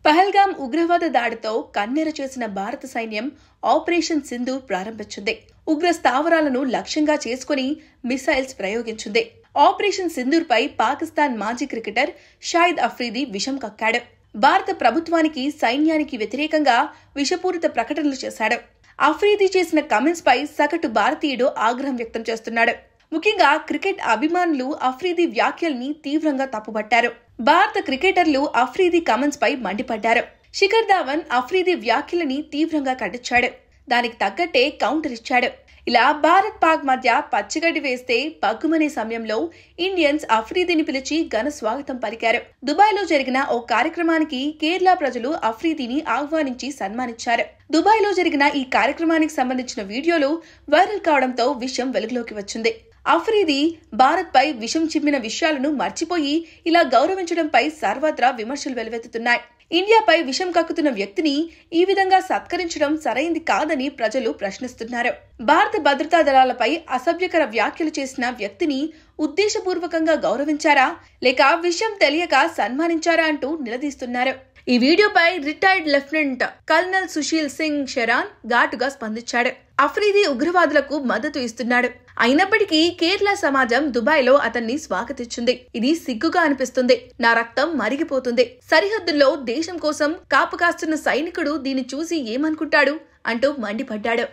పహల్గాం ఉగ్రవాద దాడితో కన్నెర చేసిన భారత సైన్యం ఆపరేషన్ సింధూర్ ప్రారంభించింది. ఉగ్ర స్థావరాలను లక్ష్యంగా చేసుకుని మిసైల్స్ ప్రయోగించింది. ఆపరేషన్ సింధూర్ పై పాకిస్తాన్ మాజీ క్రికెటర్ షాహిద్ అఫ్రీది విషం కక్కాడు. భారత ప్రభుత్వానికి, సైన్యానికి వ్యతిరేకంగా విషపూరిత ప్రకటనలు చేశాడు. అఫ్రీది చేసిన కమెంట్స్ పై సగటు భారతీయుడు ఆగ్రహం వ్యక్తం చేస్తున్నాడు. ముఖ్యంగా క్రికెట్ అభిమానులు అఫ్రీది వ్యాఖ్యల్ని తీవ్రంగా తప్పుపట్టారు. భారత క్రికెటర్లు అఫ్రీది కమెంట్స్ పై మండిపడ్డారు. శిఖర్ ధావన్ అఫ్రీది వ్యాఖ్యలని తీవ్రంగా ఖండించాడు. దానికి తగ్గట్టే కౌంటర్ ఇచ్చాడు. ఇలా భారత్ పాక్ మధ్య పచ్చిగడ్డి వేస్తే పగ్గుమనే సమయంలో ఇండియన్స్ అఫ్రీదీని పిలిచి ఘన స్వాగతం పలికారు. దుబాయ్లో జరిగిన ఓ కార్యక్రమానికి కేరళ ప్రజలు అఫ్రీదీని ఆహ్వానించి సన్మానించారు. దుబాయ్లో జరిగిన ఈ కార్యక్రమానికి సంబంధించిన వీడియోలు వైరల్ కావడంతో విషయం వెలుగులోకి వచ్చింది. అఫ్రీది భారత్ పై విషం చిమ్మిన విషయాలను మర్చిపోయి ఇలా గౌరవించడంపై సర్వత్రా విమర్శలు వెలువెత్తుతున్నాయి. ఇండియాపై విషం కక్కుతున్న వ్యక్తిని ఈ విధంగా సత్కరించడం సరైంది కాదని ప్రజలు ప్రశ్నిస్తున్నారు. భారత భద్రతా దళాలపై అసభ్యకర వ్యాఖ్యలు చేసిన వ్యక్తిని ఉద్దేశపూర్వకంగా గౌరవించారా లేక విషయం తెలియక సన్మానించారా అంటూ నిలదీస్తున్నారు. ఈ వీడియోపై retired lieutenant colonel Sushil Singh షెరాన్ ఘాటుగా స్పందించాడు. అఫ్రీది ఉగ్రవాదులకు మద్దతు ఇస్తున్నాడు. అయినప్పటికీ కేరళ సమాజం దుబాయ్లో అతన్ని స్వాగతించింది. ఇది సిగ్గుగా అనిపిస్తుంది. నా రక్తం మరిగిపోతుంది. సరిహద్దుల్లో దేశం కోసం కాపు కాస్తున్న సైనికుడు దీన్ని చూసి ఏమనుకుంటాడు అంటూ మండిపడ్డాడు.